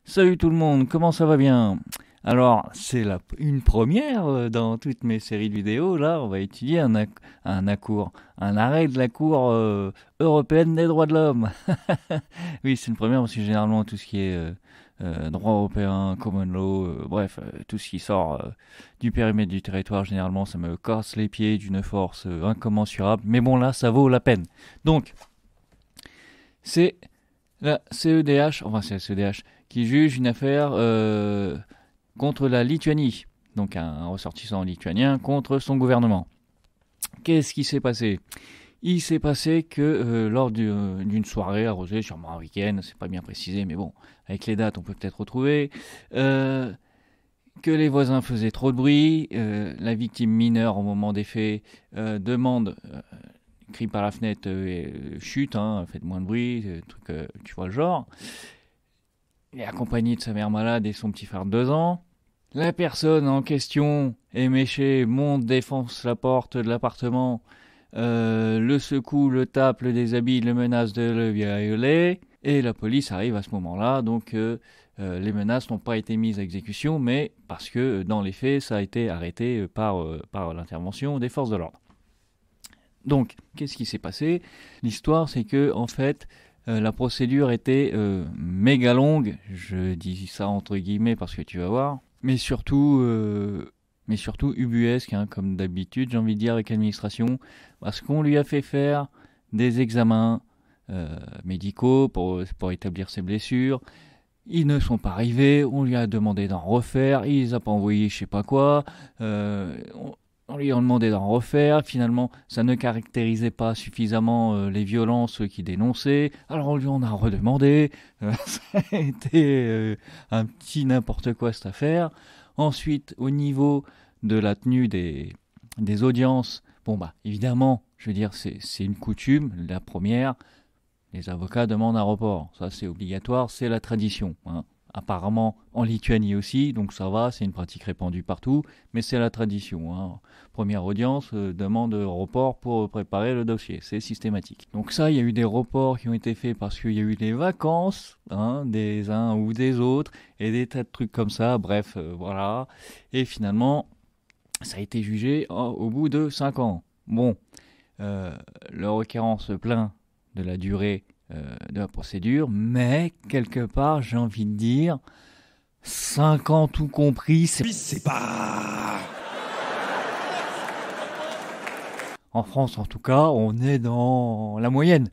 Salut tout le monde, comment ça va bien? Alors, une première dans toutes mes séries de vidéos. Là, on va étudier un arrêt de la Cour européenne des droits de l'homme. Oui, c'est une première parce que généralement tout ce qui est droit européen, common law, bref, tout ce qui sort du périmètre du territoire, généralement ça me casse les pieds d'une force incommensurable. Mais bon, là, ça vaut la peine. Donc, c'est la CEDH, enfin c'est la CEDH, qui juge une affaire contre la Lituanie, donc un ressortissant lituanien contre son gouvernement. Qu'est-ce qui s'est passé? Il s'est passé que lors d'une soirée arrosée, sûrement un week-end, c'est pas bien précisé, mais bon, avec les dates on peut peut-être retrouver, que les voisins faisaient trop de bruit, la victime mineure au moment des faits demande, crie par la fenêtre et chute, faites moins de bruit, tu vois le genre. Il est accompagné de sa mère malade et son petit frère de 2 ans. La personne en question, éméchée, monte, défonce la porte de l'appartement, le secoue, le tape, le déshabille, le menace de le violer. Et la police arrive à ce moment-là, donc les menaces n'ont pas été mises à exécution, mais parce que dans les faits, ça a été arrêté par l'intervention des forces de l'ordre. Donc, qu'est-ce qui s'est passé? L'histoire, c'est que, en fait, la procédure était méga longue, je dis ça entre guillemets parce que tu vas voir, mais surtout ubuesque, comme d'habitude, j'ai envie de dire, avec l'administration, parce qu'on lui a fait faire des examens médicaux pour établir ses blessures. Ils ne sont pas arrivés, on lui a demandé d'en refaire, il les a pas envoyés je sais pas quoi, on lui a demandé d'en refaire, finalement ça ne caractérisait pas suffisamment les violences qu'il dénonçait, alors on lui en a redemandé, ça a été un petit n'importe quoi cette affaire. Ensuite, au niveau de la tenue des audiences, bon bah évidemment, je veux dire c'est une coutume, la première, les avocats demandent un report, ça c'est obligatoire, c'est la tradition, Apparemment en Lituanie aussi, donc ça va, c'est une pratique répandue partout, mais c'est la tradition. Première audience, demande report pour préparer le dossier, c'est systématique. Donc ça, il y a eu des reports qui ont été faits parce qu'il y a eu des vacances, des uns ou des autres, et des tas de trucs comme ça, bref, voilà. Et finalement, ça a été jugé au bout de 5 ans. Bon, le requérant se plaint de la durée de la procédure, mais quelque part, j'ai envie de dire, 5 ans tout compris, c'est pas... En France, en tout cas, on est dans la moyenne,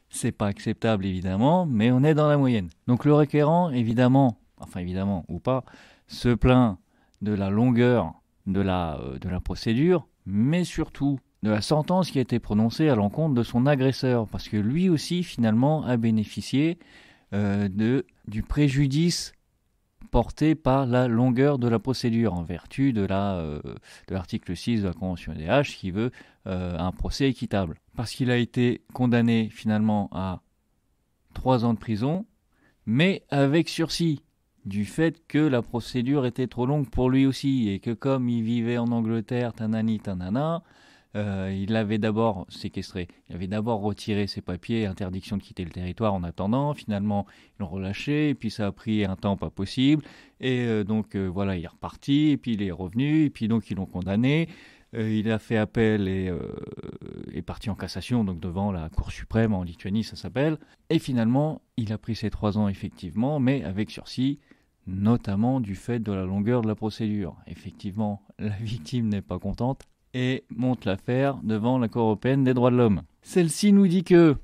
C'est pas acceptable, évidemment, mais on est dans la moyenne. Donc le requérant, évidemment ou pas, se plaint de la longueur de la procédure, mais surtout de la sentence qui a été prononcée à l'encontre de son agresseur, parce que lui aussi, finalement, a bénéficié du préjudice porté par la longueur de la procédure, en vertu de l'article 6 de la Convention des Haches, qui veut un procès équitable. Parce qu'il a été condamné, finalement, à 3 ans de prison, mais avec sursis, du fait que la procédure était trop longue pour lui aussi, et que comme il vivait en Angleterre, tanani tanana, il l'avait d'abord séquestré, il avait d'abord retiré ses papiers, interdiction de quitter le territoire en attendant, finalement ils l'ont relâché, et puis ça a pris un temps pas possible, et donc voilà, il est reparti, et puis il est revenu, et puis donc ils l'ont condamné, il a fait appel et est parti en cassation, donc devant la Cour suprême en Lituanie ça s'appelle, et finalement il a pris ses 3 ans effectivement, mais avec sursis, notamment du fait de la longueur de la procédure. Effectivement, la victime n'est pas contente, et monte l'affaire devant la Cour européenne des droits de l'homme. Celle-ci nous dit que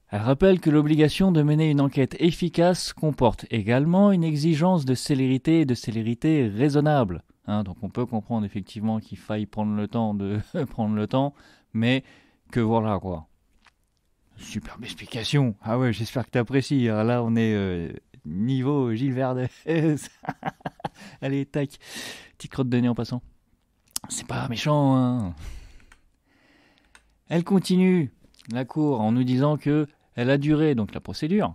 elle rappelle que l'obligation de mener une enquête efficace comporte également une exigence de célérité et de célérité raisonnable. Donc on peut comprendre effectivement qu'il faille prendre le temps de prendre le temps, mais que voilà quoi. Superbe explication. Ah ouais, j'espère que tu apprécies. Alors là, on est niveau Gilles Verdez. Allez, tac. Petite crotte de nez en passant. C'est pas méchant, Elle continue, la cour, en nous disant que elle a duré, donc la procédure,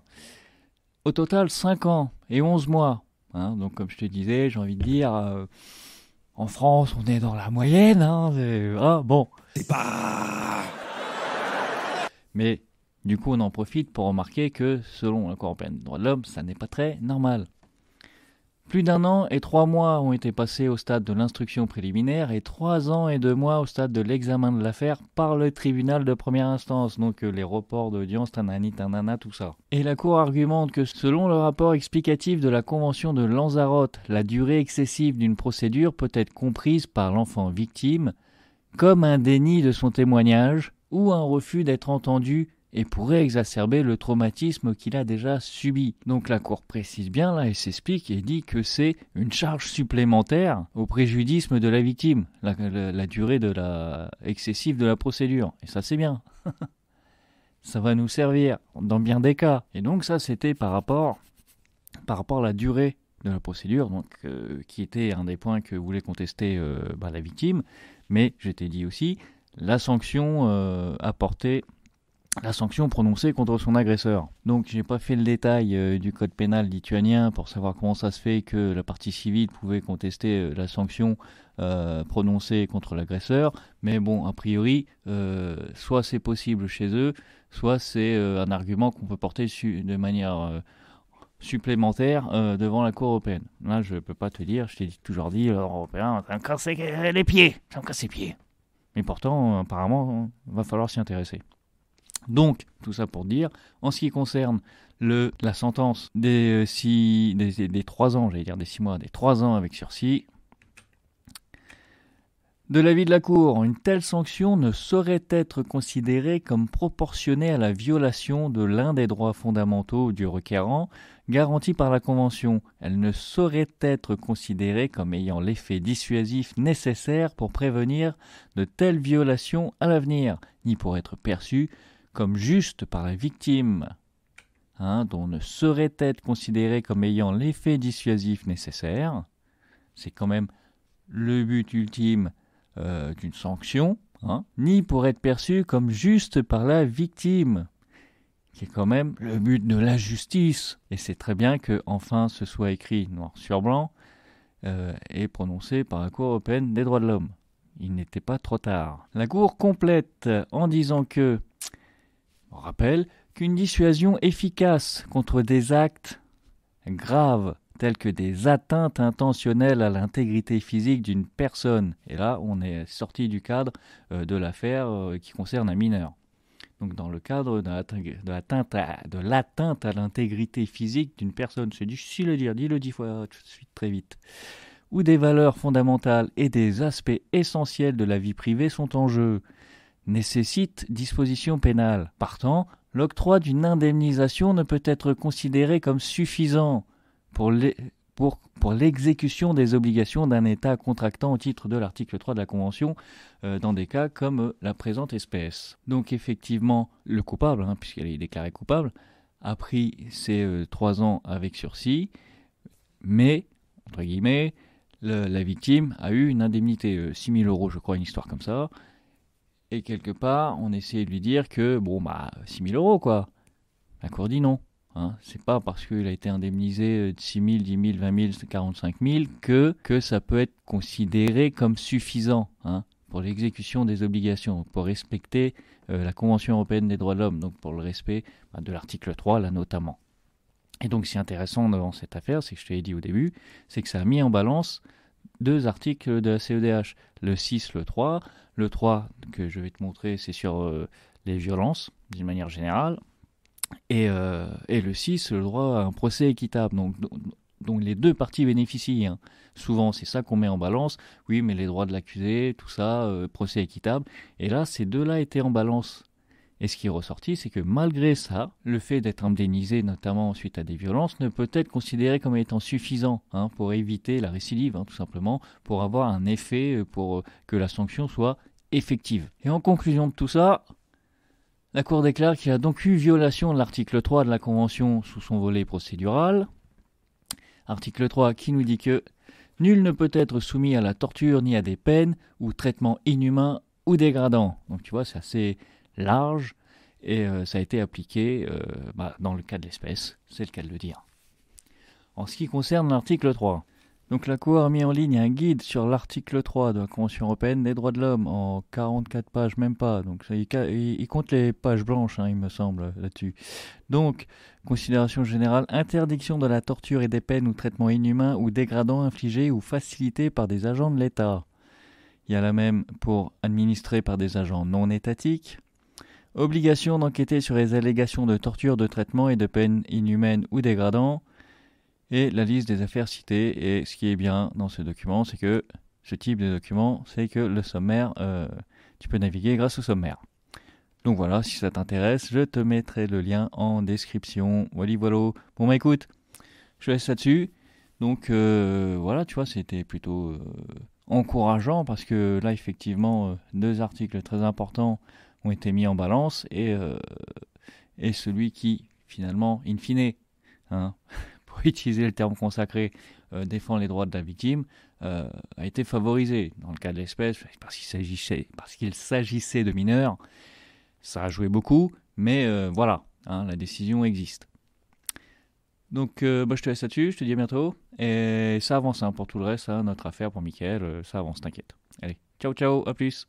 au total 5 ans et 11 mois. Donc comme je te disais, j'ai envie de dire, en France, on est dans la moyenne. Bon. C'est pas... Mais du coup, on en profite pour remarquer que, selon la Cour européenne des droits de l'homme, ça n'est pas très normal. Plus d'1 an et 3 mois ont été passés au stade de l'instruction préliminaire et 3 ans et 2 mois au stade de l'examen de l'affaire par le tribunal de première instance, donc les reports d'audience, tanani, tanana, tout ça. Et la Cour argumente que selon le rapport explicatif de la Convention de Lanzarote, la durée excessive d'une procédure peut être comprise par l'enfant victime comme un déni de son témoignage ou un refus d'être entendu et pourrait exacerber le traumatisme qu'il a déjà subi. Donc la Cour précise bien, là, elle s'explique et dit que c'est une charge supplémentaire au préjudice de la victime, la durée excessive de la procédure. Et ça, c'est bien. Ça va nous servir dans bien des cas. Et donc ça, c'était par rapport à la durée de la procédure, donc, qui était un des points que voulait contester la victime. Mais, je t'ai dit aussi, la sanction la sanction prononcée contre son agresseur. Donc j'ai pas fait le détail du code pénal lituanien pour savoir comment ça se fait que la partie civile pouvait contester la sanction prononcée contre l'agresseur, mais bon, a priori, soit c'est possible chez eux, soit c'est un argument qu'on peut porter de manière supplémentaire devant la Cour européenne. Là, je peux pas te dire, je t'ai toujours dit, l'Européen, ça me casse les pieds, ça me casse les pieds. Mais pourtant, apparemment, il va falloir s'y intéresser. Donc, tout ça pour dire, en ce qui concerne la sentence des 3 ans, j'allais dire des 6 mois, des 3 ans avec sursis, de l'avis de la Cour, une telle sanction ne saurait être considérée comme proportionnée à la violation de l'un des droits fondamentaux du requérant garantis par la Convention. Elle ne saurait être considérée comme ayant l'effet dissuasif nécessaire pour prévenir de telles violations à l'avenir, ni pour être perçue comme juste par la victime, dont ne saurait être considérée comme ayant l'effet dissuasif nécessaire. C'est quand même le but ultime d'une sanction, ni pour être perçue comme juste par la victime, qui est quand même le but de la justice. Et c'est très bien que enfin ce soit écrit noir sur blanc et prononcé par la Cour européenne des droits de l'homme. Il n'était pas trop tard. La Cour complète en disant que on rappelle qu'une dissuasion efficace contre des actes graves tels que des atteintes intentionnelles à l'intégrité physique d'une personne, et là on est sorti du cadre de l'affaire qui concerne un mineur. Donc dans le cadre de l'atteinte à l'intégrité physique d'une personne, c'est difficile à dire, dis-le 10 fois tout de suite très vite, où des valeurs fondamentales et des aspects essentiels de la vie privée sont en jeu, nécessite disposition pénale. Partant, l'octroi d'une indemnisation ne peut être considéré comme suffisant pour l'exécution des obligations d'un État contractant au titre de l'article 3 de la Convention dans des cas comme la présente espèce. Donc effectivement, le coupable, puisqu'il est déclaré coupable, a pris ses 3 ans avec sursis, mais, entre guillemets, la victime a eu une indemnité, 6 000 €, je crois, une histoire comme ça. Et quelque part, on essayait de lui dire que, 6 000 €, quoi. La Cour dit non. C'est pas parce qu'il a été indemnisé de 6 000, 10 000, 20 000, 45 000 que ça peut être considéré comme suffisant pour l'exécution des obligations, pour respecter la Convention européenne des droits de l'homme, donc pour le respect de l'article 3, là notamment. Et donc, ce qui est intéressant dans cette affaire, c'est que je te l'ai dit au début, c'est que ça a mis en balance 2 articles de la CEDH, le 6, le 3. Le 3 que je vais te montrer, c'est sur les violences, d'une manière générale. Et le 6, le droit à un procès équitable. Donc les 2 parties bénéficient. Souvent, c'est ça qu'on met en balance. Oui, mais les droits de l'accusé, tout ça, procès équitable. Et là, ces 2-là étaient en balance. Et ce qui est ressorti, c'est que malgré ça, le fait d'être indemnisé, notamment suite à des violences, ne peut être considéré comme étant suffisant pour éviter la récidive, tout simplement, pour avoir un effet, pour que la sanction soit effective. Et en conclusion de tout ça, la Cour déclare qu'il y a donc eu violation de l'article 3 de la Convention sous son volet procédural. Article 3 qui nous dit que nul ne peut être soumis à la torture ni à des peines ou traitements inhumains ou dégradants. Donc tu vois, c'est assez large et ça a été appliqué dans le cas de l'espèce, c'est le cas de le dire. En ce qui concerne l'article 3, Donc la Cour a mis en ligne un guide sur l'article 3 de la Convention européenne des droits de l'homme en 44 pages, même pas. Donc il compte les pages blanches, hein, il me semble, là-dessus. Donc, considération générale, interdiction de la torture et des peines ou traitements inhumains ou dégradants infligés ou facilités par des agents de l'État. Il y a la même pour administrer par des agents non étatiques. Obligation d'enquêter sur les allégations de torture, de traitement et de peines inhumaines ou dégradants. Et la liste des affaires citées. Et ce qui est bien dans ce document, c'est que ce type de document, c'est que le sommaire, tu peux naviguer grâce au sommaire. Donc voilà, si ça t'intéresse, je te mettrai le lien en description. Voilà, voilà. Bon bah écoute, je laisse là-dessus. Donc voilà, tu vois, c'était plutôt encourageant parce que là, effectivement, deux articles très importants ont été mis en balance et celui qui, finalement, in fine, hein, pour utiliser le terme consacré, défend les droits de la victime, a été favorisé. Dans le cas de l'espèce, parce qu'il s'agissait de mineurs, ça a joué beaucoup, mais voilà, hein, la décision existe. Donc je te laisse là-dessus, je te dis à bientôt. Et ça avance hein, pour tout le reste, hein, notre affaire pour Mickaël, ça avance, t'inquiète. Allez, ciao ciao, à plus.